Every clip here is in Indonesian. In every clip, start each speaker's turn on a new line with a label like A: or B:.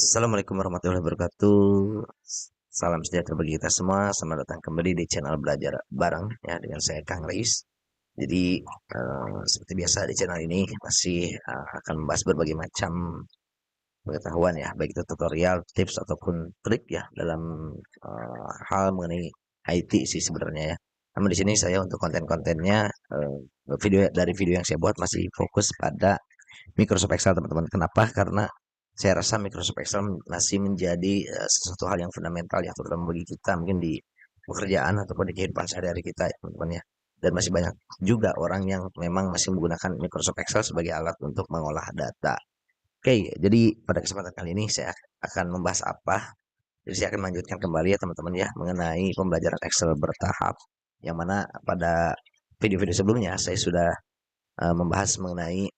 A: Assalamualaikum warahmatullahi wabarakatuh. Salam sejahtera bagi kita semua. Selamat datang kembali di channel Belajar Bareng ya dengan saya Kang Reis. Jadi seperti biasa di channel ini masih akan membahas berbagai macam pengetahuan ya, baik itu tutorial, tips ataupun trik ya dalam hal mengenai IT sih sebenarnya ya. Namun di sini saya untuk konten-kontennya video yang saya buat masih fokus pada Microsoft Excel teman-teman. Kenapa? Karena saya rasa Microsoft Excel masih menjadi sesuatu hal yang fundamental ya, terutama bagi kita mungkin di pekerjaan ataupun di kehidupan sehari-hari kita ya teman-teman ya. Dan masih banyak juga orang yang memang masih menggunakan Microsoft Excel sebagai alat untuk mengolah data. Oke, jadi pada kesempatan kali ini saya akan membahas apa? Jadi saya akan melanjutkan kembali ya teman-teman ya mengenai pembelajaran Excel bertahap, yang mana pada video-video sebelumnya saya sudah membahas mengenai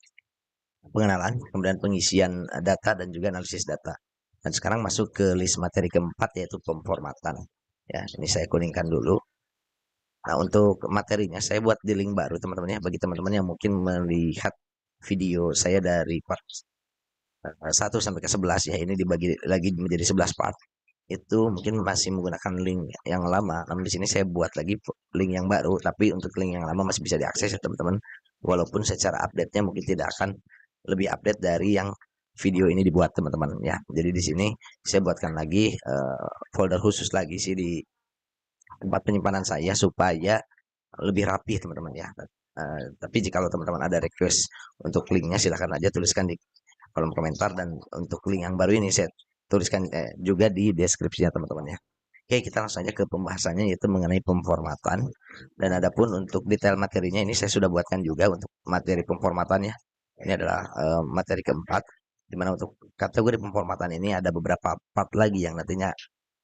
A: pengenalan, kemudian pengisian data dan juga analisis data. Dan sekarang masuk ke list materi keempat yaitu pemformatan. Ya, ini saya kuningkan dulu. Nah, untuk materinya saya buat di link baru teman-teman ya bagi teman-teman yang mungkin melihat video saya dari part 1 sampai ke 11 ya, ini dibagi lagi menjadi 11 part. Itu mungkin masih menggunakan link yang lama, namun di sini saya buat lagi link yang baru, tapi untuk link yang lama masih bisa diakses ya teman-teman. Walaupun secara update-nya mungkin tidak akan lebih update dari yang video ini dibuat teman-teman ya. Jadi di sini saya buatkan lagi folder khusus lagi sih di tempat penyimpanan saya supaya lebih rapi teman-teman ya. Tapi jika teman-teman ada request untuk linknya silahkan aja tuliskan di kolom komentar, dan untuk link yang baru ini saya tuliskan juga di deskripsinya teman-teman ya. Oke, kita langsung aja ke pembahasannya yaitu mengenai pemformatan. Dan adapun untuk detail materinya ini saya sudah buatkan juga untuk materi pemformatan ya. Ini adalah materi keempat, di mana untuk kategori pemformatan ini ada beberapa part lagi yang nantinya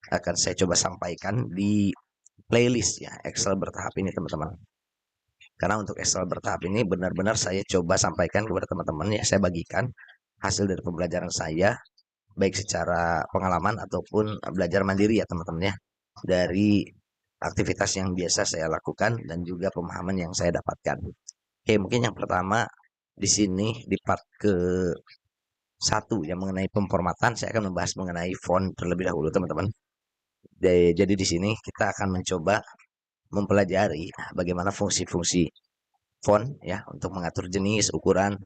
A: akan saya coba sampaikan di playlist ya Excel bertahap ini teman-teman. Karena untuk Excel bertahap ini benar-benar saya coba sampaikan kepada teman-teman ya, saya bagikan hasil dari pembelajaran saya baik secara pengalaman ataupun belajar mandiri ya teman-teman ya, dari aktivitas yang biasa saya lakukan dan juga pemahaman yang saya dapatkan. Oke, mungkin yang pertama di sini di part ke satu yang mengenai pemformatan saya akan membahas mengenai font terlebih dahulu teman-teman. Jadi di sini kita akan mencoba mempelajari bagaimana fungsi-fungsi font ya untuk mengatur jenis, ukuran,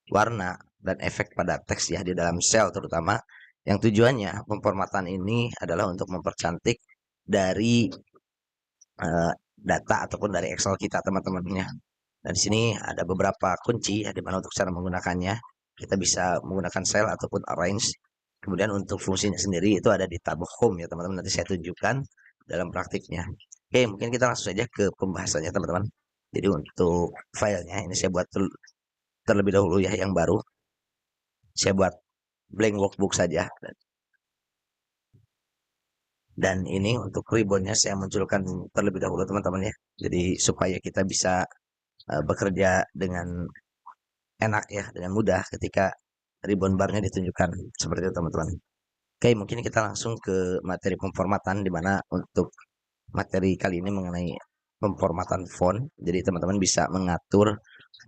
A: warna, dan efek pada teks ya di dalam sel terutama, yang tujuannya pemformatan ini adalah untuk mempercantik dari data ataupun dari Excel kita teman-temannya. Dan di sini ada beberapa kunci ya di mana untuk cara menggunakannya. Kita bisa menggunakan cell ataupun arrange. Kemudian untuk fungsinya sendiri itu ada di tab home ya teman-teman. Nanti saya tunjukkan dalam praktiknya. Oke, mungkin kita langsung saja ke pembahasannya teman-teman. Jadi untuk filenya ini saya buat terlebih dahulu ya yang baru. Saya buat blank workbook saja. Dan ini untuk ribbonnya saya munculkan terlebih dahulu teman-teman ya. Jadi supaya kita bisa bekerja dengan enak ya, dengan mudah ketika ribbon barnya ditunjukkan seperti itu teman-teman. Oke, mungkin kita langsung ke materi pemformatan, di mana untuk materi kali ini mengenai pemformatan font. Jadi teman-teman bisa mengatur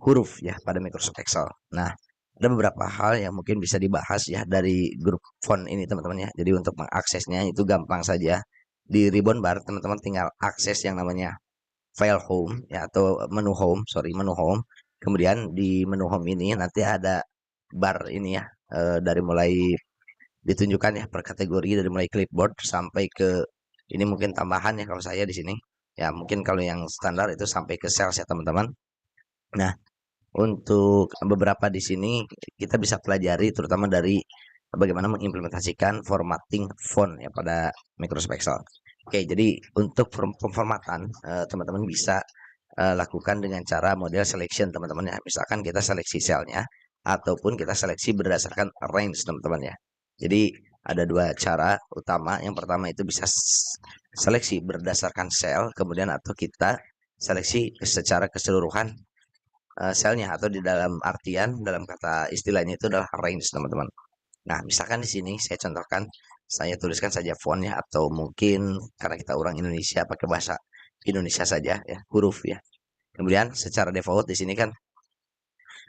A: huruf ya pada Microsoft Excel. Nah, ada beberapa hal yang mungkin bisa dibahas ya dari grup font ini teman-teman ya. Jadi untuk mengaksesnya itu gampang saja. Di ribbon bar teman-teman tinggal akses yang namanya file home ya, atau menu home. Kemudian di menu home ini nanti ada bar ini ya, dari mulai ditunjukkan ya per kategori, dari mulai clipboard sampai ke ini mungkin tambahan ya kalau saya di sini. Ya mungkin kalau yang standar itu sampai ke sales ya teman-teman. Nah, untuk beberapa di sini kita bisa pelajari terutama dari bagaimana mengimplementasikan formatting font ya pada Microsoft Excel. Oke, jadi untuk pemformatan teman-teman bisa lakukan dengan cara model selection teman-teman ya. Misalkan kita seleksi selnya ataupun kita seleksi berdasarkan range teman-teman ya. Jadi ada dua cara utama. Yang pertama itu bisa seleksi berdasarkan sel, kemudian atau kita seleksi secara keseluruhan selnya, atau di dalam artian dalam kata istilahnya itu adalah range teman-teman. Nah, misalkan di sini saya contohkan, saya tuliskan saja fontnya, atau mungkin karena kita orang Indonesia pakai bahasa Indonesia saja ya, huruf ya. Kemudian secara default di sini kan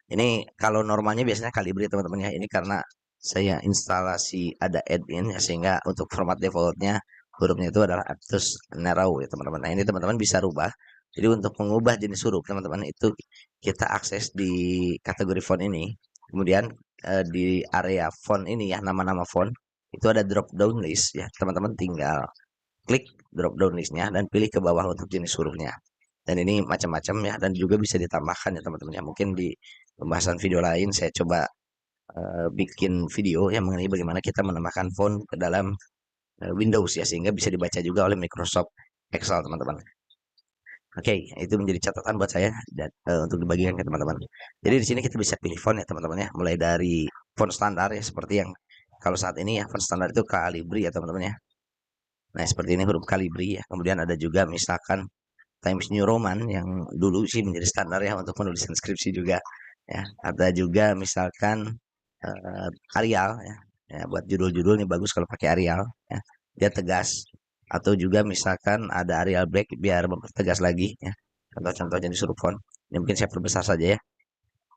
A: ini kalau normalnya biasanya Calibri teman-teman ya. Ini karena saya instalasi ada add-in ya, sehingga untuk format defaultnya hurufnya itu adalah obtuse narrow ya teman-teman. Nah ini teman-teman bisa rubah. Jadi untuk mengubah jenis huruf teman-teman itu kita akses di kategori font ini. Kemudian di area font ini ya, nama-nama font itu ada drop down list ya. Teman-teman tinggal klik drop down listnya dan pilih ke bawah untuk jenis hurufnya. Dan ini macam-macam ya, dan juga bisa ditambahkan ya teman-teman ya. Mungkin di pembahasan video lain saya coba bikin video yang mengenai bagaimana kita menambahkan font ke dalam Windows ya, sehingga bisa dibaca juga oleh Microsoft Excel teman-teman. Oke, itu menjadi catatan buat saya dan untuk dibagikan ke teman-teman. Jadi di sini kita bisa pilih font ya teman-teman ya, mulai dari font standar ya, seperti yang kalau saat ini ya font standar itu Calibri ya teman-teman ya. Nah seperti ini huruf Calibri ya. Kemudian ada juga misalkan Times New Roman yang dulu sih menjadi standar ya untuk penulisan skripsi juga ya. Ada juga misalkan Arial ya. Ya buat judul-judul nih bagus kalau pakai Arial ya. Dia tegas. Atau juga misalkan ada Arial Black biar mempertegas lagi ya. Contoh-contoh jenis huruf font. Ini mungkin saya perbesar saja ya.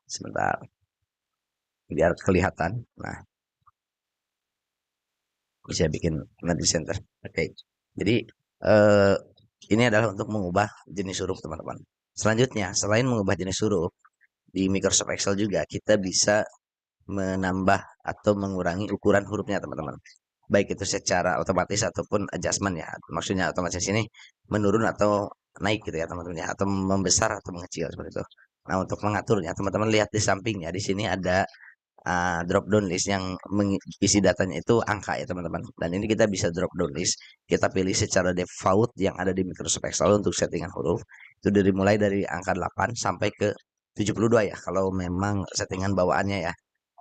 A: Sebentar biar kelihatan. Nah, bisa bikin nanti center. Oke. Jadi eh, ini adalah untuk mengubah jenis huruf teman-teman. Selanjutnya, selain mengubah jenis huruf, di Microsoft Excel juga kita bisa menambah atau mengurangi ukuran hurufnya teman-teman. Baik itu secara otomatis ataupun adjustment ya. Maksudnya otomatis ini menurun atau naik gitu ya teman-teman ya. Atau membesar atau mengecil seperti itu. Nah untuk mengaturnya teman-teman lihat di sampingnya. Di sini ada drop down list yang mengisi datanya itu angka ya teman-teman. Dan ini kita bisa drop down list. Kita pilih secara default yang ada di Microsoft Excel untuk settingan huruf. Itu dari mulai dari angka 8 sampai ke 72 ya. Kalau memang settingan bawaannya ya.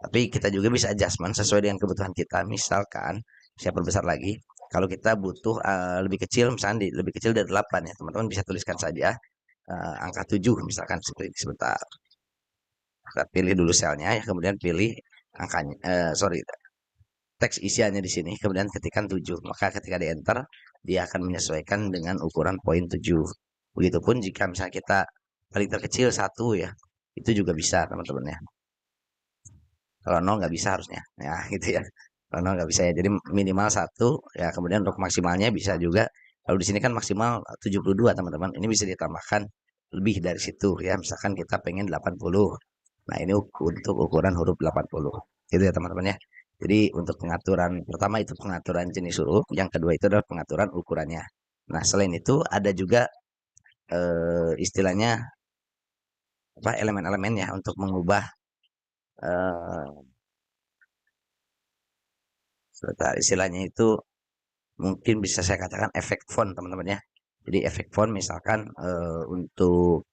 A: Tapi kita juga bisa adjustment sesuai dengan kebutuhan kita. Misalkan, saya perbesar lagi. Kalau kita butuh lebih kecil, misalnya lebih kecil dari 8 ya, teman-teman bisa tuliskan saja angka 7 misalkan seperti sebentar. Kita pilih dulu selnya ya, kemudian pilih angkanya, sorry, teks isiannya di sini, kemudian ketikkan 7. Maka ketika di enter, dia akan menyesuaikan dengan ukuran poin 7. Begitupun jika misalnya kita paling terkecil 1 ya, itu juga bisa teman-teman ya. Kalau 0 nggak bisa harusnya. Ya gitu ya. Kalau 0 nggak bisa ya. Jadi minimal 1 ya, kemudian untuk maksimalnya bisa juga. Kalau di sini kan maksimal 72 teman-teman. Ini bisa ditambahkan lebih dari situ ya. Misalkan kita pengen 80. Nah, ini untuk ukuran huruf 80. Gitu ya teman-teman ya. Jadi untuk pengaturan pertama itu pengaturan jenis huruf, yang kedua itu adalah pengaturan ukurannya. Nah, selain itu ada juga istilahnya apa elemen-elemen ya untuk mengubah eh, istilahnya itu mungkin bisa saya katakan efek font teman-teman ya. Jadi efek font misalkan untuk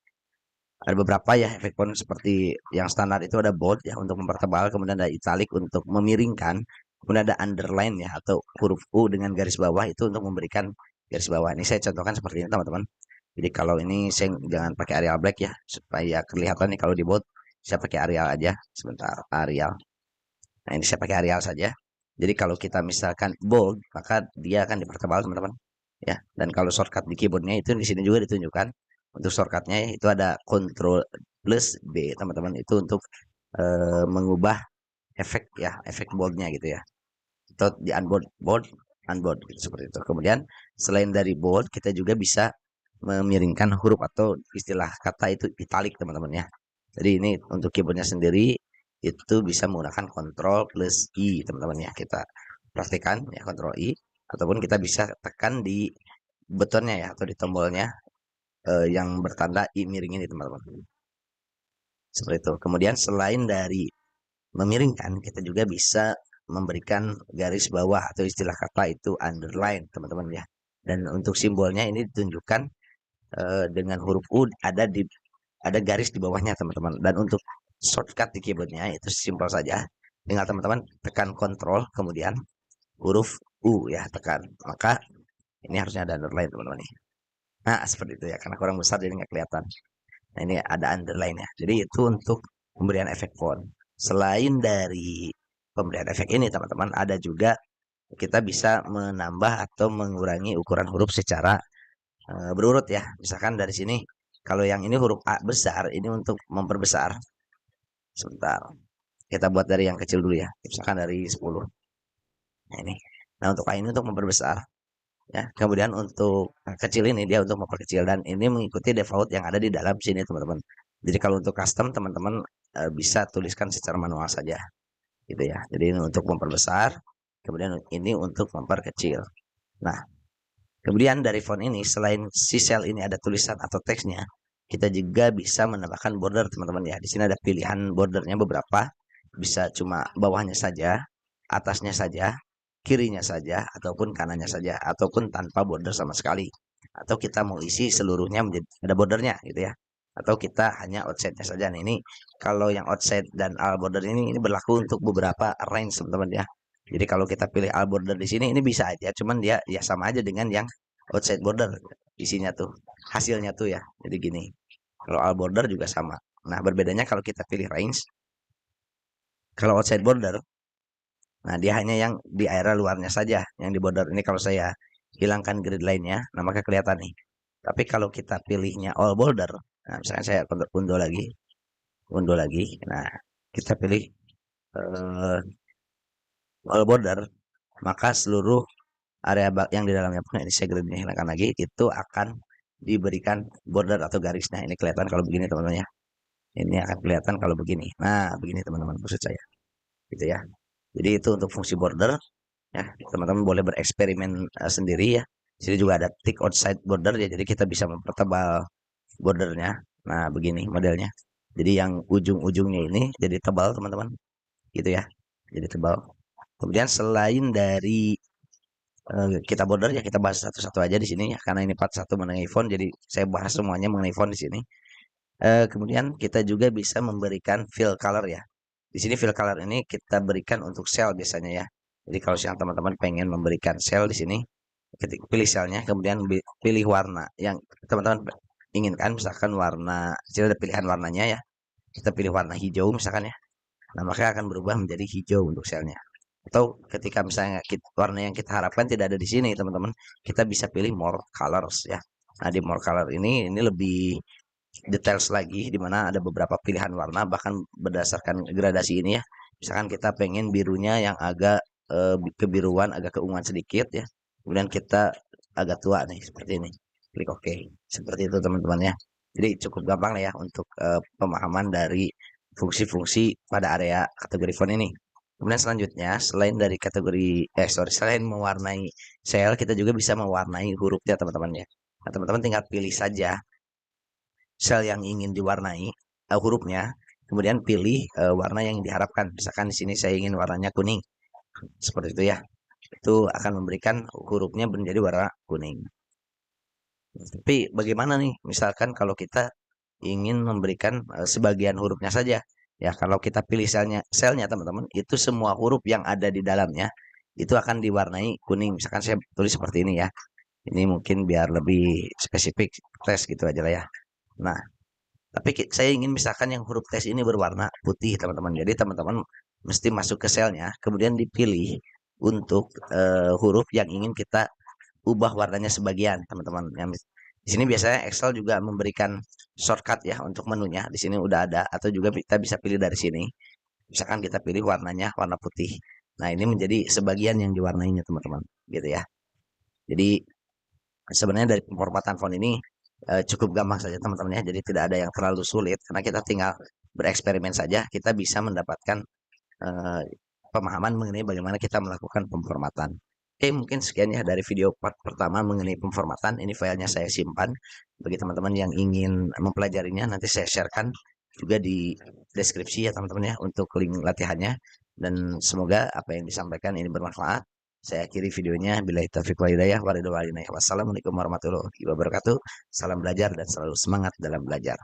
A: ada beberapa ya efek font seperti yang standar itu ada bold ya untuk mempertebal, kemudian ada italic untuk memiringkan, kemudian ada underline ya atau huruf U dengan garis bawah itu untuk memberikan garis bawah. Ini saya contohkan seperti ini teman-teman. Jadi kalau ini saya jangan pakai Arial Black ya supaya kelihatan nih kalau di bold saya pakai Arial aja sebentar Arial. Nah ini saya pakai Arial saja. Jadi kalau kita misalkan bold, maka dia akan dipertebal teman-teman. Ya, dan kalau shortcut di keyboardnya itu di sini juga ditunjukkan. Untuk shortcutnya itu ada Ctrl plus B teman-teman. Itu untuk mengubah efek ya, efek boldnya gitu ya. Atau di unbold, bold, unbold gitu, seperti itu. Kemudian selain dari bold, kita juga bisa memiringkan huruf atau istilah kata itu italic teman-teman ya. Jadi ini untuk keyboardnya sendiri itu bisa menggunakan Ctrl plus I teman-teman ya. Kita praktikkan ya Ctrl I, ataupun kita bisa tekan di butonnya ya atau di tombolnya yang bertanda I miring ini teman-teman. Seperti itu. Kemudian selain dari memiringkan, kita juga bisa memberikan garis bawah atau istilah kata itu underline teman-teman ya. Dan untuk simbolnya ini ditunjukkan dengan huruf U ada garis di bawahnya teman-teman. Dan untuk shortcut di keyboardnya itu simpel saja. Tinggal teman-teman tekan Ctrl kemudian huruf U ya tekan. Maka ini harusnya ada underline teman-teman nih. Nah seperti itu ya, karena kurang besar jadi nggak kelihatan. Nah ini ada underline ya. Jadi itu untuk pemberian efek font. Selain dari pemberian efek ini teman-teman, ada juga kita bisa menambah atau mengurangi ukuran huruf secara berurut ya. Misalkan dari sini kalau yang ini huruf A besar, ini untuk memperbesar. Sebentar. Kita buat dari yang kecil dulu ya, misalkan dari 10. Nah ini. Nah untuk A ini untuk memperbesar ya. Kemudian untuk kecil ini dia untuk memperkecil dan ini mengikuti default yang ada di dalam sini teman-teman. Jadi kalau untuk custom teman-teman bisa tuliskan secara manual saja gitu ya. Jadi ini untuk memperbesar, kemudian ini untuk memperkecil. Nah, kemudian dari font ini selain si cell ini ada tulisan atau teksnya, kita juga bisa menambahkan border teman-teman ya. Di sini ada pilihan bordernya beberapa, bisa cuma bawahnya saja, atasnya saja, kirinya saja, ataupun kanannya saja, ataupun tanpa border sama sekali. Atau kita mau isi seluruhnya menjadi ada bordernya gitu ya. Atau kita hanya outside-nya saja. Nah, ini kalau yang outside dan all border ini berlaku untuk beberapa range teman-teman ya. Jadi kalau kita pilih all border di sini ini bisa aja, cuman dia ya sama aja dengan yang outside border isinya tuh, hasilnya tuh ya. Jadi gini, kalau all border juga sama. Nah, berbedanya kalau kita pilih range, kalau outside border, nah dia hanya yang di area luarnya saja yang di border. Ini kalau saya hilangkan grid line-nya, nah maka kelihatan nih. Tapi kalau kita pilihnya all border, nah misalkan saya unduh lagi. Nah, kita pilih eh, all border, maka seluruh area yang di dalamnya pun ini saya grid hilangkan lagi, itu akan diberikan border atau garis. Nah, ini kelihatan kalau begini teman-teman ya. Ini akan kelihatan kalau begini. Nah, begini teman-teman maksud saya. Gitu ya. Jadi itu untuk fungsi border ya. Teman-teman boleh bereksperimen sendiri ya. Di sini juga ada tick outside border ya. Jadi kita bisa mempertebal bordernya. Nah, begini modelnya. Jadi yang ujung-ujungnya ini jadi tebal teman-teman. Gitu ya. Jadi tebal. Kemudian selain dari kita border ya kita bahas satu-satu aja di sini ya karena ini part satu mengenai font jadi saya bahas semuanya mengenai font di sini. Kemudian kita juga bisa memberikan fill color ya. Di sini fill color ini kita berikan untuk sel biasanya ya. Jadi kalau siang teman-teman pengen memberikan sel di sini, ketik pilih selnya, kemudian pilih warna yang teman-teman inginkan. Misalkan warna, di sini ada pilihan warnanya ya. Kita pilih warna hijau misalkan ya. Nah maka akan berubah menjadi hijau untuk selnya. Atau ketika misalnya warna yang kita harapkan tidak ada di sini teman-teman, kita bisa pilih more colors ya. Nah di more color ini lebih details lagi di mana ada beberapa pilihan warna bahkan berdasarkan gradasi ini ya. Misalkan kita pengen birunya yang agak kebiruan, agak keunguan sedikit ya. Kemudian kita agak tua nih seperti ini. Klik OK. Seperti itu teman-teman ya. Jadi cukup gampang lah ya untuk pemahaman dari fungsi-fungsi pada area kategori font ini. Kemudian selanjutnya, selain dari selain mewarnai sel, kita juga bisa mewarnai hurufnya teman-teman ya. Nah, teman-teman tinggal pilih saja sel yang ingin diwarnai hurufnya, kemudian pilih warna yang diharapkan. Misalkan di sini saya ingin warnanya kuning, seperti itu ya. Itu akan memberikan hurufnya menjadi warna kuning. Tapi bagaimana nih, misalkan kalau kita ingin memberikan sebagian hurufnya saja, ya kalau kita pilih selnya teman-teman, itu semua huruf yang ada di dalamnya itu akan diwarnai kuning. Misalkan saya tulis seperti ini ya. Ini mungkin biar lebih spesifik tes gitu aja lah ya. Nah, tapi saya ingin misalkan yang huruf tes ini berwarna putih, teman-teman. Jadi teman-teman mesti masuk ke selnya, kemudian dipilih untuk huruf yang ingin kita ubah warnanya sebagian, teman-teman. Di sini biasanya Excel juga memberikan shortcut ya untuk menunya. Di sini udah ada, atau juga kita bisa pilih dari sini. Misalkan kita pilih warnanya warna putih. Nah, ini menjadi sebagian yang diwarnainya, teman-teman. Gitu ya. Jadi sebenarnya dari pemformatan font ini cukup gampang saja teman-teman ya. Jadi tidak ada yang terlalu sulit karena kita tinggal bereksperimen saja. Kita bisa mendapatkan eh, pemahaman mengenai bagaimana kita melakukan pemformatan. Oke, mungkin sekian ya dari video part pertama mengenai pemformatan. Ini filenya saya simpan. Bagi teman-teman yang ingin mempelajarinya, nanti saya sharekan juga di deskripsi ya teman-teman ya untuk link latihannya. Dan semoga apa yang disampaikan ini bermanfaat. Saya akhiri videonya. Billahi taufiq wal hidayah. Wassalamualaikum warahmatullahi wabarakatuh. Salam belajar dan selalu semangat dalam belajar.